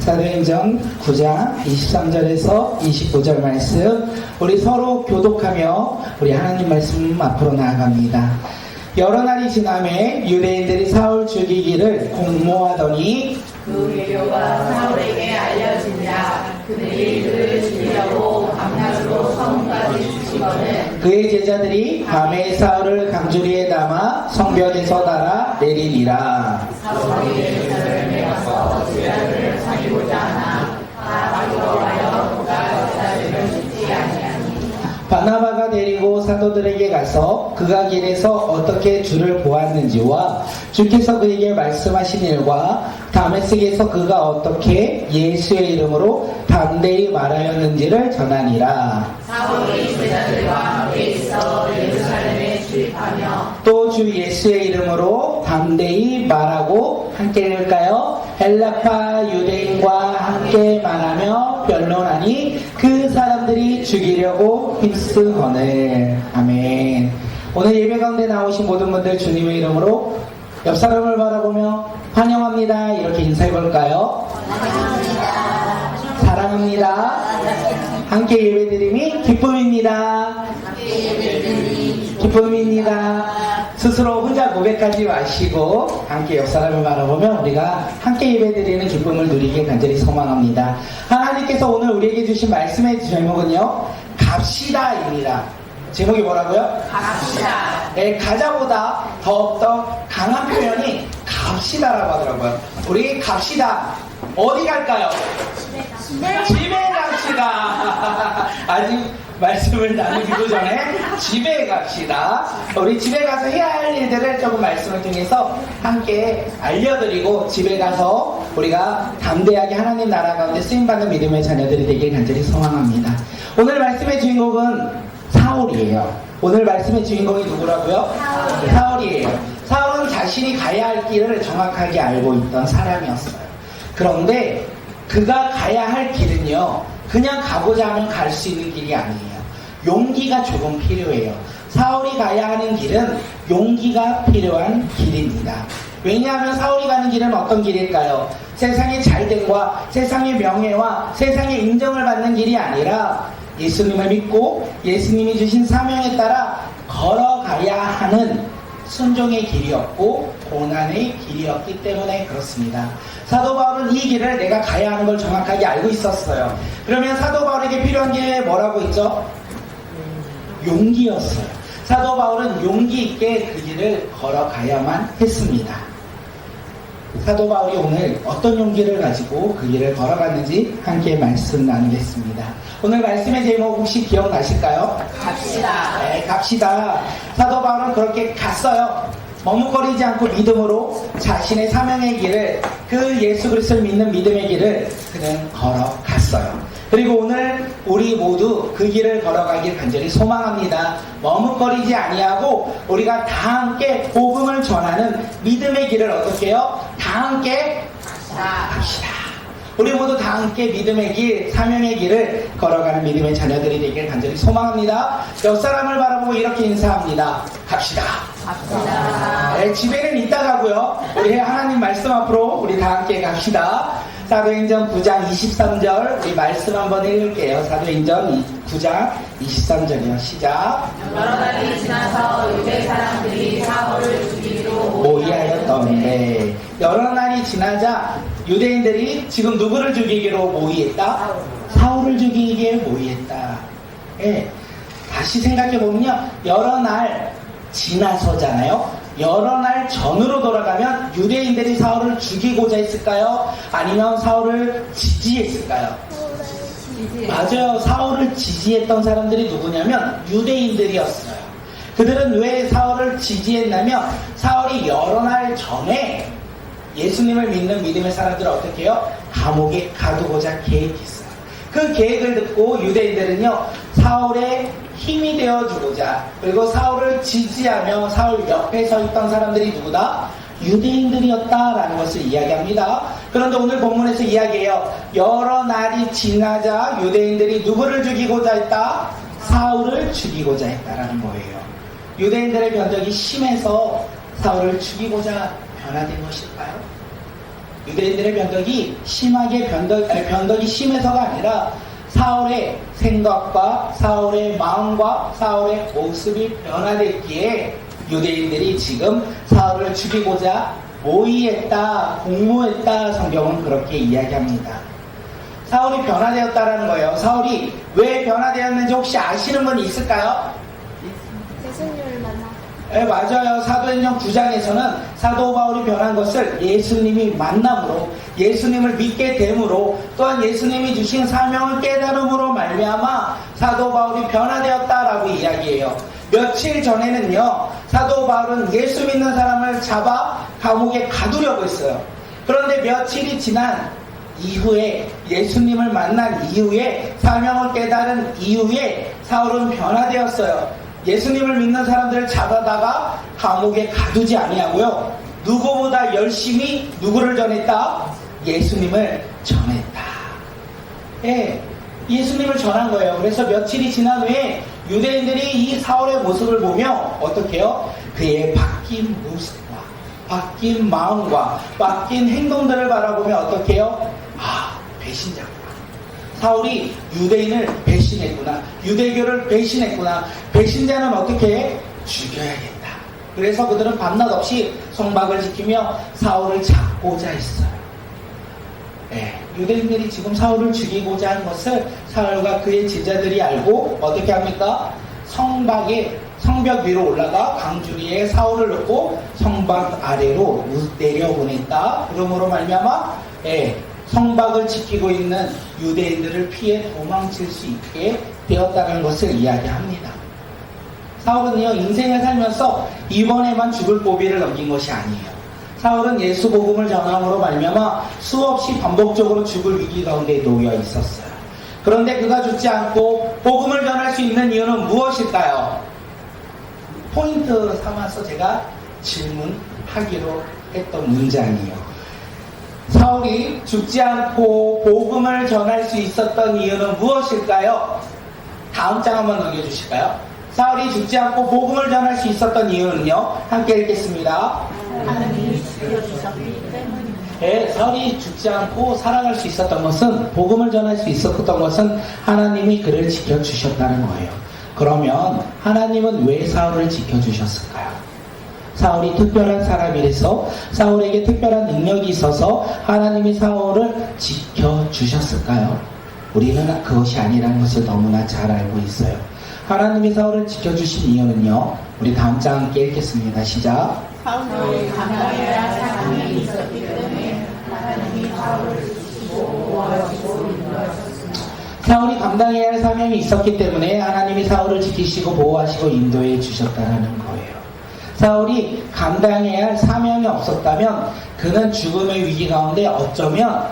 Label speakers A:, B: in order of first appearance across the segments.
A: 사도행전 9장 23절에서 29절 말씀, 우리 서로 교독하며 우리 하나님 말씀 앞으로 나아갑니다. 여러 날이 지남에 유대인들이 사울 죽이기를 공모하더니
B: 그 계교가 사울에게 알려지니라. 그들이 그를 죽이려고 밤낮으로 성문까지 주시거늘
A: 그의 제자들이 밤에 사울을 강주리에 담아 성벽에서 달아 내리니라.
B: 사울이 제자를 메어서 제자들을 살리고자 하나 다 두려워하여 그가 제자들을 죽지 아니하니.
A: 바나바가 데리고 사도들에게 가서 그가 길에서 어떻게 주를 보았는지와 주께서 그에게 말씀하신 일과 다메섹에서 그가 어떻게 예수의 이름으로 담대히 말하였는지를 전하니라.
B: 사울이 제자들과 함께 있어 예루살렘에 출입하며
A: 또 주 예수의 이름으로 담대히 말하고 함께 읽을까요? 헬라파 유대인과 함께 말하며 변론하니 그 사람들이 죽이려고 힘쓰거늘. 아멘. 오늘 예배 가운데 나오신 모든 분들 주님의 이름으로 옆 사람을 바라보며 환영합니다 이렇게 인사해볼까요? 사랑합니다. 함께 예배드림이 기쁨입니다. 기쁨입니다. 스스로 혼자 고백하지 마시고 함께 옆 사람을 바라보며 우리가 함께 예배드리는 기쁨을 누리길 간절히 소망합니다. 하나님께서 오늘 우리에게 주신 말씀의 제목은요, 갑시다입니다. 제목이 뭐라고요?
B: 갑시다.
A: 네, 가자보다 더욱더 강한 표현이 갑시다라고 하더라고요. 우리 갑시다. 어디 갈까요? 집에 갑시다. 아직 말씀을 나누기도 전에 집에 갑시다. 우리 집에 가서 해야 할 일들을 조금 말씀을 통해서 함께 알려드리고 집에 가서 우리가 담대하게 하나님 나라 가운데 쓰임받는 믿음의 자녀들이 되길 간절히 소망합니다. 오늘 말씀의 주인공은 사울이에요. 오늘 말씀의 주인공이 누구라고요? 사울이에요. 사울은 자신이 가야 할 길을 정확하게 알고 있던 사람이었어요. 그런데 그가 가야 할 길은요, 그냥 가고자 하면 갈 수 있는 길이 아니에요. 용기가 조금 필요해요. 사울이 가야 하는 길은 용기가 필요한 길입니다. 왜냐하면 사울이 가는 길은 어떤 길일까요? 세상의 잘됨과 세상의 명예와 세상의 인정을 받는 길이 아니라 예수님을 믿고 예수님이 주신 사명에 따라 걸어가야 하는 순종의 길이었고 고난의 길이었기 때문에 그렇습니다. 사도 바울은 이 길을 내가 가야 하는 걸 정확하게 알고 있었어요. 그러면 사도 바울에게 필요한 게 뭐라고 했죠? 용기였어요. 사도 바울은 용기 있게 그 길을 걸어가야만 했습니다. 사도 바울이 오늘 어떤 용기를 가지고 그 길을 걸어갔는지 함께 말씀 나누겠습니다. 오늘 말씀의 제목 혹시 기억나실까요?
B: 갑시다.
A: 네, 갑시다. 사도 바울은 그렇게 갔어요. 머뭇거리지 않고 믿음으로 자신의 사명의 길을, 그 예수 그리스도를 믿는 믿음의 길을 그는 걸어갔어요. 그리고 오늘 우리 모두 그 길을 걸어가길 간절히 소망합니다. 머뭇거리지 아니하고 우리가 다 함께 복음을 전하는 믿음의 길을 어떻게 해요? 다 함께 갑시다. 우리 모두 다 함께 믿음의 길, 사명의 길을 걸어가는 믿음의 자녀들이 되길 간절히 소망합니다. 옆 사람을 바라보고 이렇게 인사합니다. 갑시다.
B: 갑시다.
A: 네, 집에는 이따 가고요. 우리 하나님 말씀 앞으로 우리 다 함께 갑시다. 사도행전 9장 23절 우리 말씀 한번 읽을게요. 사도행전 9장 23절이요. 시작.
B: 여러 날이 지나서 유대 사람들이 사울을 죽이기로
A: 모의하였던데, 여러 날이 지나자 유대인들이 지금 누구를 죽이기로 모의했다? 사울을 죽이기에 모의했다. 예. 다시 생각해보면요, 여러 날 지나서잖아요. 여러 날 전으로 돌아가면 유대인들이 사울을 죽이고자 했을까요? 아니면 사울을 지지했을까요? 맞아요. 사울을 지지했던 사람들이 누구냐면 유대인들이었어요. 그들은 왜 사울을 지지했냐면 사울이 여러 날 전에 예수님을 믿는 믿음의 사람들을 어떻게 해요? 감옥에 가두고자 계획했어요. 그 계획을 듣고 유대인들은요, 사울의 힘이 되어주고자, 그리고 사울을 지지하며 사울 옆에 서 있던 사람들이 누구다? 유대인들이었다라는 것을 이야기합니다. 그런데 오늘 본문에서 이야기해요. 여러 날이 지나자 유대인들이 누구를 죽이고자 했다? 사울을 죽이고자 했다라는 거예요. 유대인들의 변덕이 심해서 사울을 죽이고자 변화된 것일까요? 유대인들의 변덕이 심해서가 아니라 사울의 생각과 사울의 마음과 사울의 모습이 변화됐기에 유대인들이 지금 사울을 죽이고자 모의했다, 공모했다, 성경은 그렇게 이야기합니다. 사울이 변화되었다라는 거예요. 사울이 왜 변화되었는지 혹시 아시는 분이 있을까요?
B: 예수님을 만나.
A: 네, 맞아요. 사도행전 9장에서는 사도 바울이 변한 것을 예수님이 만남으로, 예수님을 믿게 됨으로, 또한 예수님이 주신 사명을 깨달음으로 말미암아 사도 바울이 변화되었다라고 이야기해요. 며칠 전에는요, 사도 바울은 예수 믿는 사람을 잡아 감옥에 가두려고 했어요. 그런데 며칠이 지난 이후에, 예수님을 만난 이후에, 사명을 깨달은 이후에 사울은 변화되었어요. 예수님을 믿는 사람들을 잡아다가 감옥에 가두지 아니하고요, 누구보다 열심히 누구를 전했다? 예수님을 전했다. 예, 예수님을 전한 거예요. 그래서 며칠이 지난 후에 유대인들이 이 사울의 모습을 보며 어떻게 해요? 그의 바뀐 모습과 바뀐 마음과 바뀐 행동들을 바라보며 어떻게 해요? 아, 배신자구나. 사울이 유대인을 배신했구나. 유대교를 배신했구나. 배신자는 어떻게 해? 죽여야겠다. 그래서 그들은 밤낮 없이 성박을 지키며 사울을 잡고자 했어요. 네, 유대인들이 지금 사울을 죽이고자 한 것을 사울과 그의 제자들이 알고 어떻게 합니까? 성벽 위로 올라가 강주리에 사울을 넣고 성박 아래로 내려보냈다. 그러므로 말미암아 성박을 지키고 있는 유대인들을 피해 도망칠 수 있게 되었다는 것을 이야기합니다. 사울은요, 인생을 살면서 이번에만 죽을 고비를 넘긴 것이 아니에요. 사울은 예수 복음을 전함으로 말미암아 수없이 반복적으로 죽을 위기 가운데 놓여 있었어요. 그런데 그가 죽지 않고 복음을 전할 수 있는 이유는 무엇일까요? 포인트 삼아서 제가 질문하기로 했던 문장이에요. 사울이 죽지 않고 복음을 전할 수 있었던 이유는 무엇일까요? 다음 장 한번 넘겨주실까요? 사울이 죽지 않고 복음을 전할 수 있었던 이유는요, 함께 읽겠습니다.
B: 하나님이 지켜주셨기 때문입니다.
A: 네, 사울이 죽지 않고 살아갈 수 있었던 것은, 복음을 전할 수 있었던 것은 하나님이 그를 지켜주셨다는 거예요. 그러면 하나님은 왜 사울을 지켜주셨을까요? 사울이 특별한 사람이라서, 사울에게 특별한 능력이 있어서 하나님이 사울을 지켜주셨을까요? 우리는 그것이 아니라는 것을 너무나 잘 알고 있어요. 하나님이 사울을 지켜주신 이유는요, 우리 다음 장 함께 읽겠습니다. 시작.
B: 사울이 감당해야 할 사명이 있었기 때문에 하나님이 사울을 지키시고 보호하시고 인도하셨습니다.
A: 사울이 감당해야 할 사명이 있었기 때문에 하나님이 사울을 지키시고 보호하시고 인도해 주셨다는 거예요. 사울이 감당해야 할 사명이 없었다면 그는 죽음의 위기 가운데 어쩌면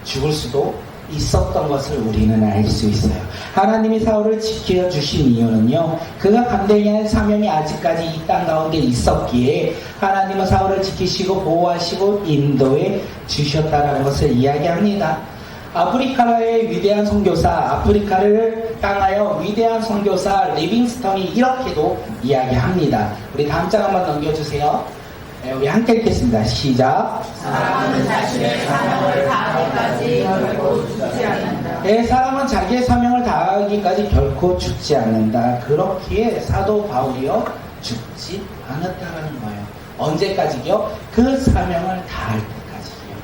A: 죽을 수도 있었던 것을 우리는 알 수 있어요. 하나님이 사울을 지켜주신 이유는요, 그가 감당해야 할 사명이 아직까지 이 땅 가운데 있었기에 하나님은 사울을 지키시고 보호하시고 인도해 주셨다는 것을 이야기합니다. 아프리카의 위대한 선교사, 아프리카를 향하여 위대한 선교사 리빙스턴이 이렇게도 이야기합니다. 우리 다음 장 한번 넘겨주세요. 네, 우리 함께 읽겠습니다. 시작.
B: 사람은 자신의 사명을 다하기까지 결코 죽지 않는다.
A: 네, 사람은 자기의 사명을 다하기까지 결코 죽지 않는다. 그렇기에 사도 바울이요, 죽지 않았다라는 거예요. 언제까지요? 그 사명을 다할 때까지요.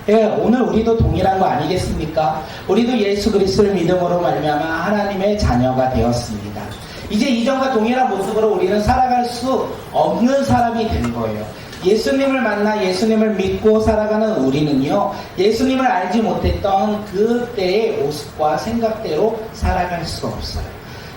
A: 예, 오늘 우리도 동일한 거 아니겠습니까? 우리도 예수 그리스도를 믿음으로 말미암아 하나님의 자녀가 되었습니다. 이제 이전과 동일한 모습으로 우리는 살아갈 수 없는 사람이 된 거예요. 예수님을 만나 예수님을 믿고 살아가는 우리는요, 예수님을 알지 못했던 그때의 모습과 생각대로 살아갈 수가 없어요.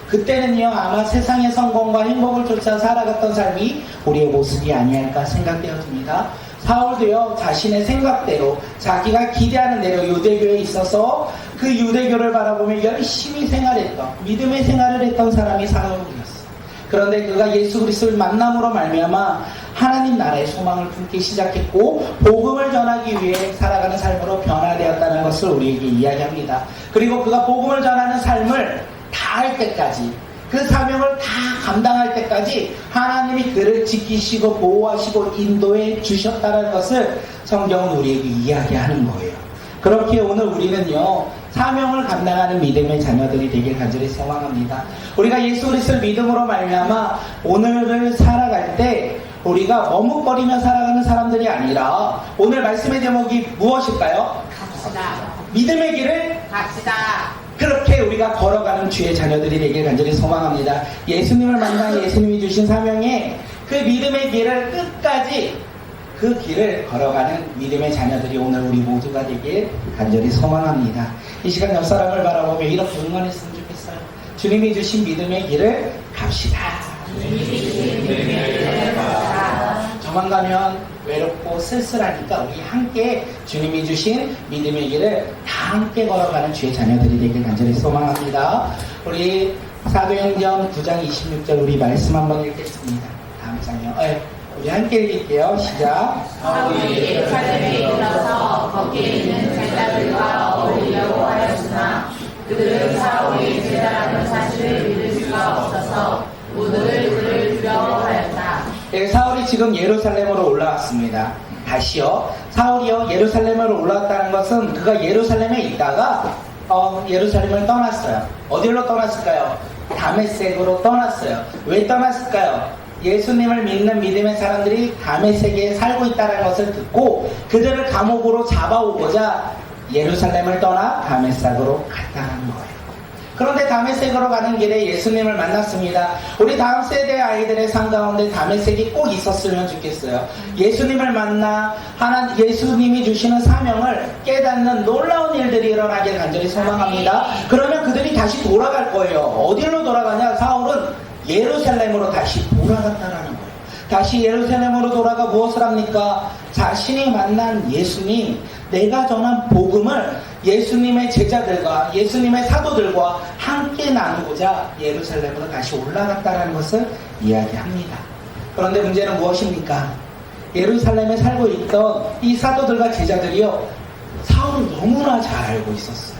A: 그때는요, 아마 세상의 성공과 행복을 쫓아 살아갔던 삶이 우리의 모습이 아니할까 생각되어집니다. 사울도요, 자신의 생각대로, 자기가 기대하는 대로 유대교에 있어서 그 유대교를 바라보며 열심히 생활했던, 믿음의 생활을 했던 사람이 사울이었어요. 그런데 그가 예수 그리스도를 만남으로 말미암아 하나님 나라의 소망을 품기 시작했고, 복음을 전하기 위해 살아가는 삶으로 변화되었다는 것을 우리에게 이야기합니다. 그리고 그가 복음을 전하는 삶을 다 할 때까지, 그 사명을 다 감당할 때까지 하나님이 그를 지키시고 보호하시고 인도해 주셨다는 것을 성경은 우리에게 이야기하는 거예요. 그렇게 오늘 우리는요, 사명을 감당하는 믿음의 자녀들이 되길 간절히 소망합니다. 우리가 예수 그리스도를 믿음으로 말미암아 오늘을 살아갈 때 우리가 머뭇거리며 살아가는 사람들이 아니라 오늘 말씀의 제목이 무엇일까요?
B: 갑시다.
A: 믿음의 길을
B: 갑시다.
A: 그렇게 우리가 걸어가는 주의 자녀들이 되길 간절히 소망합니다. 예수님을 만나 예수님이 주신 사명에 그 믿음의 길을 끝까지 그 길을 걸어가는 믿음의 자녀들이 오늘 우리 모두가 되길 간절히 소망합니다. 이 시간 옆 사람을 바라보며 이렇게 응원했으면 좋겠어요. 주님이 주신 믿음의 길을 갑시다. 저만 가면 외롭고 쓸쓸하니까 우리 함께 주님이 주신 믿음의 길을 다 함께 걸어가는 주의 자녀들이 되길 간절히 소망합니다. 우리 사도행전 9장 26절 우리 말씀 한번 읽겠습니다. 다음 장요. 우리 함께 읽을게요. 시작.
B: 사울이 예루살렘에 이르러서 거기에 있는 제자들과 어울리려고 하였으나 그들은 사울이 제자라는 사실을 믿을 수가 없어서 모두를 그를 두려워하였다.
A: 사울이 지금 예루살렘으로 올라왔습니다. 다시요. 사울이요 예루살렘으로 올라왔다는 것은 그가 예루살렘에 있다가 예루살렘을 떠났어요. 어디로 떠났을까요? 다메섹으로 떠났어요. 왜 떠났을까요? 예수님을 믿는 믿음의 사람들이 다메섹에 살고 있다는 것을 듣고 그들을 감옥으로 잡아오고자 예루살렘을 떠나 다메섹으로 갔다는 거예요. 그런데 다메섹으로 가는 길에 예수님을 만났습니다. 우리 다음 세대 아이들의 삶 가운데 다메섹이 꼭 있었으면 좋겠어요. 예수님을 만나 예수님이 주시는 사명을 깨닫는 놀라운 일들이 일어나길 간절히 소망합니다. 그러면 그들이 다시 돌아갈 거예요. 어디로 돌아가냐? 사울은 예루살렘으로 다시 돌아갔다라는 거예요. 다시 예루살렘으로 돌아가 무엇을 합니까? 자신이 만난 예수님, 내가 전한 복음을 예수님의 제자들과 예수님의 사도들과 함께 나누고자 예루살렘으로 다시 올라갔다는 것을 이야기합니다. 그런데 문제는 무엇입니까? 예루살렘에 살고 있던 이 사도들과 제자들이요, 사울을 너무나 잘 알고 있었어요.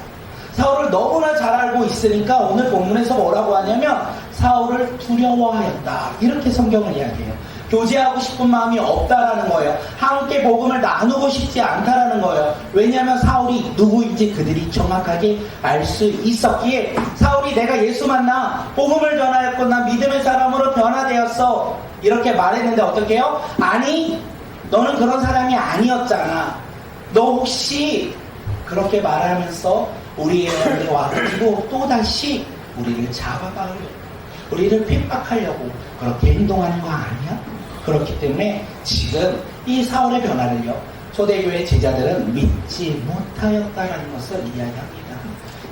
A: 사울을 너무나 잘 알고 있으니까 오늘 본문에서 뭐라고 하냐면 사울을 두려워하였다. 이렇게 성경을 이야기해요. 교제하고 싶은 마음이 없다라는 거예요. 함께 복음을 나누고 싶지 않다라는 거예요. 왜냐하면 사울이 누구인지 그들이 정확하게 알 수 있었기에 사울이 내가 예수 만나 복음을 전하였고 난 믿음의 사람으로 변화되었어. 이렇게 말했는데 어떻게 해요? 아니, 너는 그런 사람이 아니었잖아. 너 혹시 그렇게 말하면서 우리에게 와가지고 또다시 우리를 잡아가려고, 우리를 핍박하려고 그렇게 행동하는 거 아니야? 그렇기 때문에 지금 이 사울의 변화를요, 초대교회 제자들은 믿지 못하였다라는 것을 이야기합니다.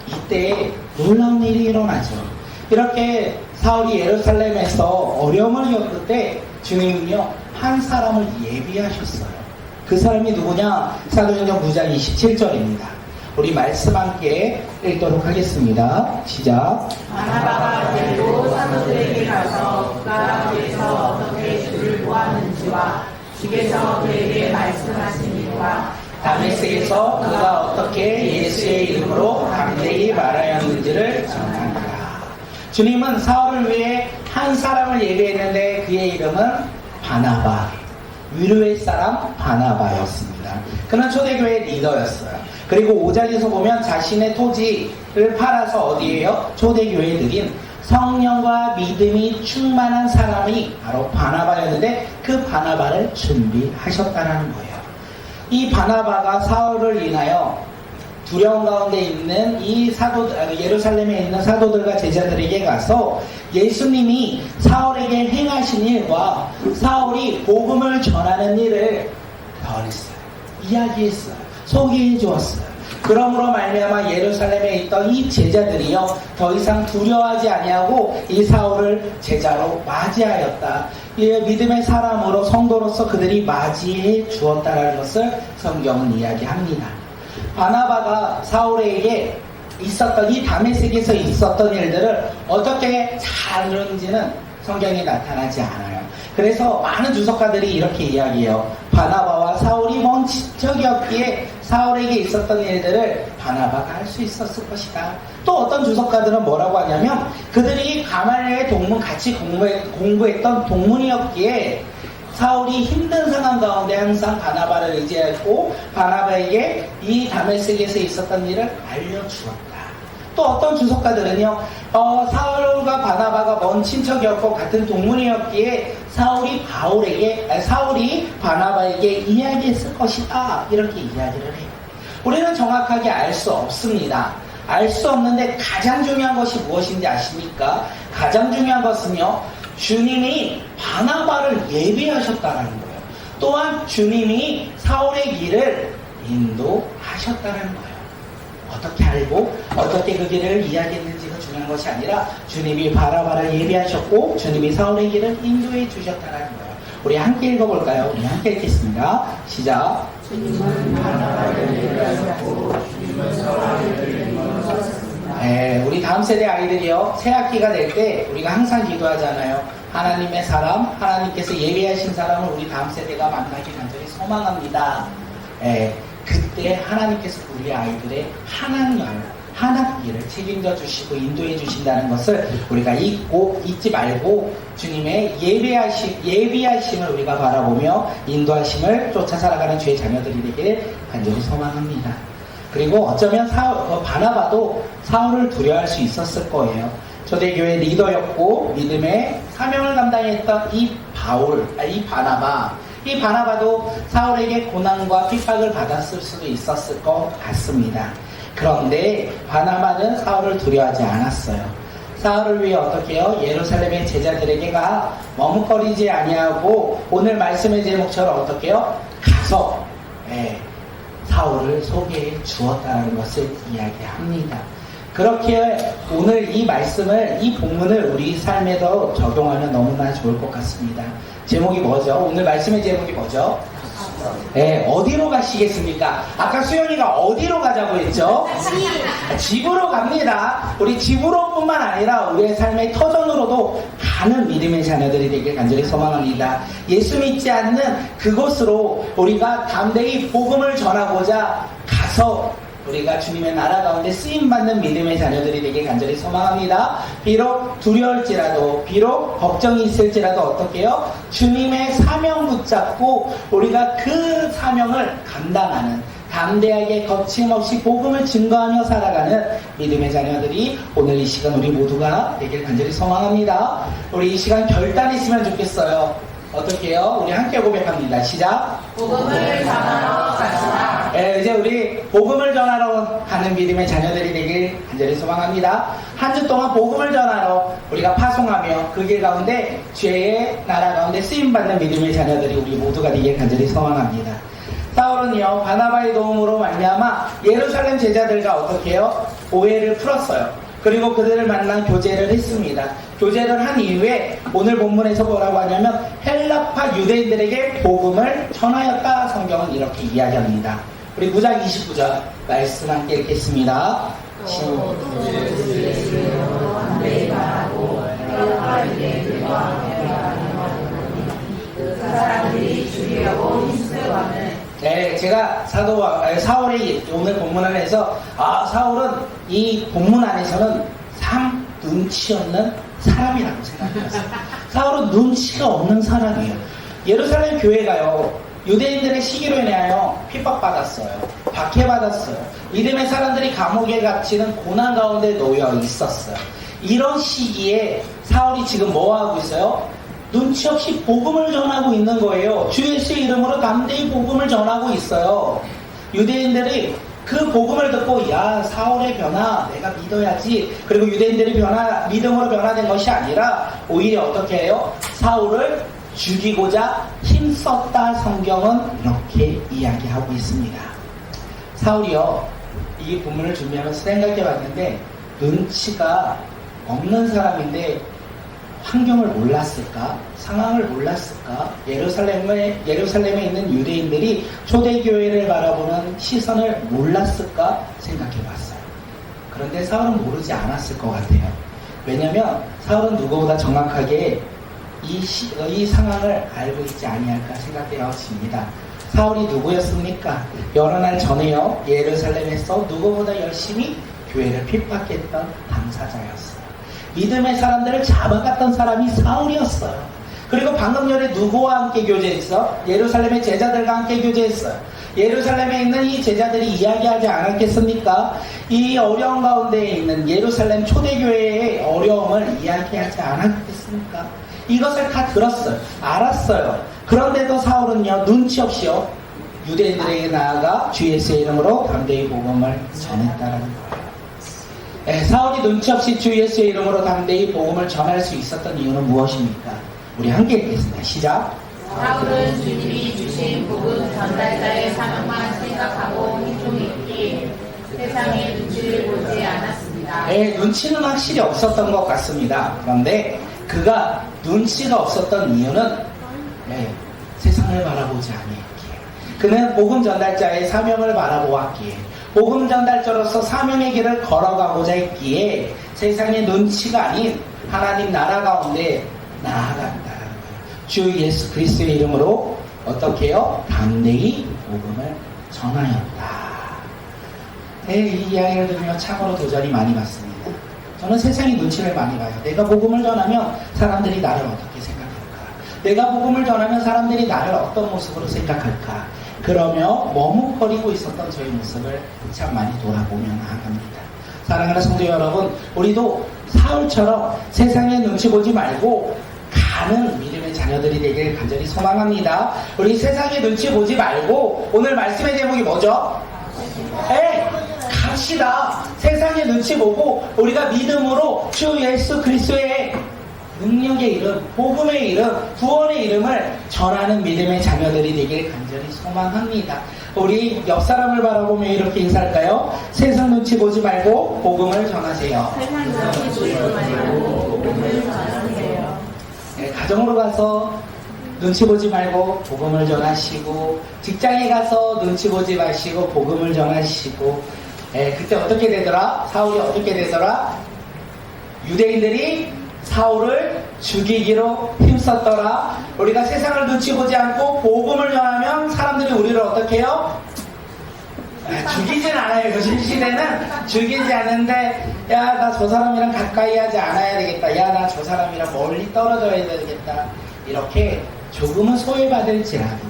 A: 이때 놀라운 일이 일어나죠. 이렇게 사울이 예루살렘에서 어려움을 겪을 때 주님은요, 한 사람을 예비하셨어요. 그 사람이 누구냐? 사도행전 9장 27절입니다. 우리 말씀 함께 읽도록 하겠습니다. 시작.
B: 바나바가 데리고 사도들에게 가서 그가 뒤에서 어떻게 주를 모았는지와 주께서 그에게 말씀하신 일과
A: 다메섹에서 그가 어떻게 예수의 이름으로 담대히 말하였는지를 전하니라. 주님은 사울을 위해 한 사람을 예비했는데 그의 이름은 바나바, 위로의 사람 바나바였습니다. 그는 초대교회의 리더였어요. 그리고 5장에서 보면 자신의 토지를 팔아서 어디에요? 초대교회들인 성령과 믿음이 충만한 사람이 바로 바나바였는데 그 바나바를 준비하셨다는 거예요. 이 바나바가 사울을 인하여 두려움 가운데 있는 이 예루살렘에 있는 사도들과 제자들에게 가서 예수님이 사울에게 행하신 일과 사울이 복음을 전하는 일을 변했어요. 이야기했어요. 소개해 주었어요. 그러므로 말미암아 예루살렘에 있던 이 제자들이요, 더 이상 두려워하지 아니하고 이 사울을 제자로 맞이하였다. 이 믿음의 사람으로 성도로서 그들이 맞이해 주었다라는 것을 성경은 이야기합니다. 바나바가 사울에게 있었던 이 다메섹에서 있었던 일들을 어떻게 잘 이루는지는 성경에 나타나지 않아요. 그래서 많은 주석가들이 이렇게 이야기해요. 바나바와 사울이 먼 친척이었기에 사울에게 있었던 일들을 바나바가 할 수 있었을 것이다. 또 어떤 주석가들은 뭐라고 하냐면 그들이 가말리엘 동문 같이 공부했던 동문이었기에 사울이 힘든 상황 가운데 항상 바나바를 의지했고 바나바에게 이 다메섹에서 있었던 일을 알려주었다. 또 어떤 주석가들은요, 사울과 바나바가 먼 친척이었고 같은 동문이었기에 사울이 바나바에게 이야기했을 것이다, 이렇게 이야기를 해요. 우리는 정확하게 알 수 없습니다. 알 수 없는데 가장 중요한 것이 무엇인지 아십니까? 가장 중요한 것은요, 주님이 바나바를 예비하셨다는 거예요. 또한 주님이 사울의 길을 인도하셨다는 거예요. 어떻게 알고 어떻게 그 길을 이야기했는지가 중요한 것이 아니라 주님이 바나바를 예비하셨고 주님이 사울의 길을 인도해 주셨다는 거예요. 우리 함께 읽어볼까요? 우리 함께 읽겠습니다. 시작.
B: 주님은 바나바를 예비하셨고 주님은 사울을 인도하셨습니다.
A: 네, 우리 다음 세대 아이들이요, 새 학기가 될 때 우리가 항상 기도하잖아요. 하나님의 사람, 하나님께서 예비하신 사람을 우리 다음 세대가 만나기 간절히 소망합니다. 네, 그때 하나님께서 우리 아이들의 한 학기를 책임져 주시고 인도해 주신다는 것을 우리가 잊지 말고 주님의 예비하심을 우리가 바라보며 인도하심을 쫓아 살아가는 주의 자녀들이 되기를 간절히 소망합니다. 그리고 어쩌면 바나바도 사울을 두려워할 수 있었을 거예요. 초대교회 리더였고 믿음의 사명을 감당했던 이 바나바도 사울에게 고난과 핍박을 받았을 수도 있었을 것 같습니다. 그런데 바나바는 사울을 두려워하지 않았어요. 사울을 위해 어떻게 해요? 예루살렘의 제자들에게가 머뭇거리지 아니하고 오늘 말씀의 제목처럼 어떻게 해요? 가서 사울을 소개해 주었다는 것을 이야기합니다. 그렇게 오늘 이 본문을 우리 삶에도 적용하면 너무나 좋을 것 같습니다. 제목이 뭐죠? 오늘 말씀의 제목이 뭐죠? 네, 어디로 가시겠습니까? 아까 수영이가 어디로 가자고 했죠? 집으로 갑니다. 우리 집으로 뿐만 아니라 우리의 삶의 터전으로도 가는 믿음의 자녀들이 되길 간절히 소망합니다. 예수 믿지 않는 그곳으로 우리가 담대히 복음을 전하고자 가서 우리가 주님의 나라 가운데 쓰임받는 믿음의 자녀들이 되길 간절히 소망합니다. 비록 두려울지라도, 비록 걱정이 있을지라도 어떻게 해요? 주님의 사명 붙잡고 우리가 그 사명을 감당하는, 담대하게 거침없이 복음을 증거하며 살아가는 믿음의 자녀들이 오늘 이 시간 우리 모두가 되길 간절히 소망합니다. 우리 이 시간 결단이 있으면 좋겠어요. 어떻게 해요? 우리 함께 고백합니다. 시작.
B: 복음을 전하러 갑시다.
A: 이제 우리 복음을 전하러 가는 믿음의 자녀들이 되길 간절히 소망합니다. 한 주 동안 복음을 전하러 우리가 파송하며 그 길 가운데 주의 나라 가운데 쓰임받는 믿음의 자녀들이 우리 모두가 되길 간절히 소망합니다. 사울은요, 바나바의 도움으로 말미암아 예루살렘 제자들과 어떻게 해요? 오해를 풀었어요. 그리고 그들을 만나 교제를 했습니다. 교제를 한 이후에 오늘 본문에서 뭐라고 하냐면 헬라파 유대인들에게 복음을 전하였다. 성경은 이렇게 이야기합니다. 우리 9장 29절 말씀 함께 읽겠습니다.
B: 그 사람들이 죽이려고 힘쓰고는
A: 네, 제가 사울의 오늘 본문 안에서 사울은 이 본문 안에서는 참 눈치 없는 사람이라고 생각했어요. 사울은 눈치가 없는 사람이에요. 예루살렘 교회가요, 유대인들의 시기로 인하여 핍박받았어요. 박해받았어요. 믿음의 사람들이 감옥에 갇히는 고난 가운데 놓여 있었어요. 이런 시기에 사울이 지금 뭐 하고 있어요? 눈치 없이 복음을 전하고 있는 거예요. 주 예수의 이름으로 담대히 복음을 전하고 있어요. 유대인들이 그 복음을 듣고 야, 사울의 변화 내가 믿어야지. 그리고 유대인들이 믿음으로 변화된 것이 아니라 오히려 어떻게 해요? 사울을 죽이고자 힘썼다. 성경은 이렇게 이야기하고 있습니다. 사울이요, 이 본문을 준비하면서 생각해 봤는데 눈치가 없는 사람인데 환경을 몰랐을까? 상황을 몰랐을까? 예루살렘에 있는 유대인들이 초대교회를 바라보는 시선을 몰랐을까? 생각해 봤어요. 그런데 사울은 모르지 않았을 것 같아요. 왜냐면 사울은 누구보다 정확하게 이 상황을 알고 있지 아니할까 생각되어집니다. 사울이 누구였습니까? 여러 날 전에요, 예루살렘에서 누구보다 열심히 교회를 핍박했던 당사자였어요. 믿음의 사람들을 잡아갔던 사람이 사울이었어요. 그리고 방금 전에 누구와 함께 교제했어? 예루살렘의 제자들과 함께 교제했어요. 예루살렘에 있는 이 제자들이 이야기하지 않았겠습니까? 이 어려움 가운데 있는 예루살렘 초대교회의 어려움을 이야기하지 않았겠습니까? 이것을 다 들었어요. 알았어요. 그런데도 사울은요, 눈치 없이요, 유대인들에게 나아가 주 예수의 이름으로 담대히 복음을 전했다라는 거예요. 네, 사울이 눈치 없이 주 예수의 이름으로 담대히 복음을 전할 수 있었던 이유는 무엇입니까? 우리 함께 읽겠습니다. 시작.
B: 사울은 주님이 주신 복음 전달자의 사명만 생각하고 힘좀 있기에 세상의 눈치를 보지 않았습니다.
A: 네, 눈치는 확실히 없었던 것 같습니다. 그런데 그가 눈치가 없었던 이유는 세상을 바라보지 않았기에, 그는 복음 전달자의 사명을 바라보았기에, 복음 전달자로서 사명의 길을 걸어가고자 했기에 세상의 눈치가 아닌 하나님 나라 가운데 나아간다는 거예요. 주 예수 그리스도의 이름으로 어떻게 해요? 담대히 복음을 전하였다. 네, 이 이야기를 들으면 참으로 도전이 많이 받습니다. 저는 세상의 눈치를 많이 봐요. 내가 복음을 전하면 사람들이 나를 어떻게 생각할까? 내가 복음을 전하면 사람들이 나를 어떤 모습으로 생각할까? 그러며 머뭇거리고 있었던 저의 모습을 참 많이 돌아보며 나아갑니다. 사랑하는 성도 여러분, 우리도 사울처럼 세상의 눈치 보지 말고 가는 믿음의 자녀들이 되길 간절히 소망합니다. 우리 세상의 눈치 보지 말고, 오늘 말씀의 제목이 뭐죠? 갑시다. 세상의 눈치 보고 우리가 믿음으로 주 예수 그리스도의 능력의 이름, 복음의 이름, 구원의 이름을 전하는 믿음의 자녀들이 되길 간절히 소망합니다. 우리 옆 사람을 바라보며 이렇게 인사할까요? 세상 눈치 보지 말고 복음을 전하세요.
B: 세상 눈치 보지 말고 복음을 전하세요.
A: 네, 가정으로 가서 눈치 보지 말고 복음을 전하시고, 직장에 가서 눈치 보지 마시고 복음을 전하시고, 그때 어떻게 되더라? 사울이 어떻게 되더라? 유대인들이 사울을 죽이기로 힘썼더라. 우리가 세상을 눈치 보지 않고 복음을 전하면 사람들이 우리를 어떻게 해요? 죽이진 않아요. 요즘 시대는 죽이지 않는데, 야, 나 저 사람이랑 가까이 하지 않아야 되겠다. 야, 나 저 사람이랑 멀리 떨어져야 되겠다. 이렇게 조금은 소외받을지라도,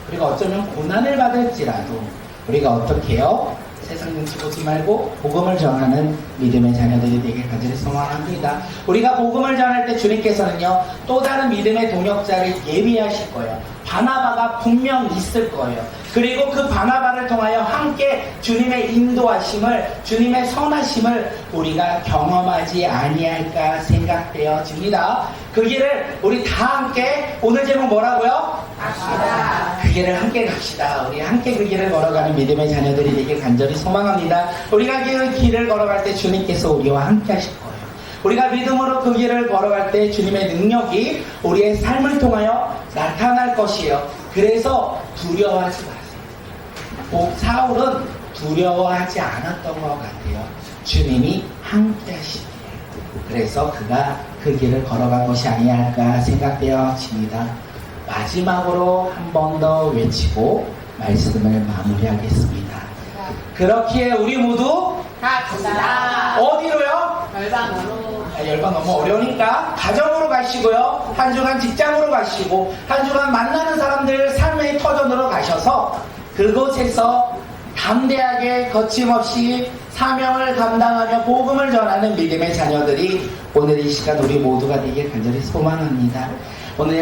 A: 그리고 어쩌면 고난을 받을지라도 우리가 어떻게 해요? 세상 눈치 보지 말고 복음을 전하는 믿음의 자녀들이 되길 간절히 소망합니다. 우리가 복음을 전할 때 주님께서는요, 또 다른 믿음의 동역자를 예비하실 거예요. 바나바가 분명 있을 거예요. 그리고 그 바나바를 통하여 함께 주님의 인도하심을, 주님의 선하심을 우리가 경험하지 아니할까 생각되어집니다. 그 길을 우리 다 함께, 오늘 제목 뭐라고요?
B: 갑시다.
A: 그 길을 함께 갑시다. 우리 함께 그 길을 걸어가는 믿음의 자녀들이 되길 간절히 소망합니다. 우리가 그 길을 걸어갈 때 주님께서 우리와 함께 하실 거예요. 우리가 믿음으로 그 길을 걸어갈 때 주님의 능력이 우리의 삶을 통하여 나타날 것이에요. 그래서 두려워하지 마세요. 사울은 두려워하지 않았던 것 같아요. 주님이 함께 하시기에. 그래서 그가 그 길을 걸어간 것이 아니할까 생각되어집니다. 마지막으로 한 번 더 외치고 말씀을 마무리하겠습니다. 그렇기에 우리 모두
B: 갑시다.
A: 어디로요?
B: 열방으로.
A: 열방 너무 어려우니까 가정으로 가시고요, 한 주간 직장으로 가시고, 한 주간 만나는 사람들 삶의 터전으로 가셔서 그곳에서 담대하게 거침없이 사명을 감당하며 복음을 전하는 믿음의 자녀들이 오늘 이 시간 우리 모두가 되길 간절히 소망합니다. 오늘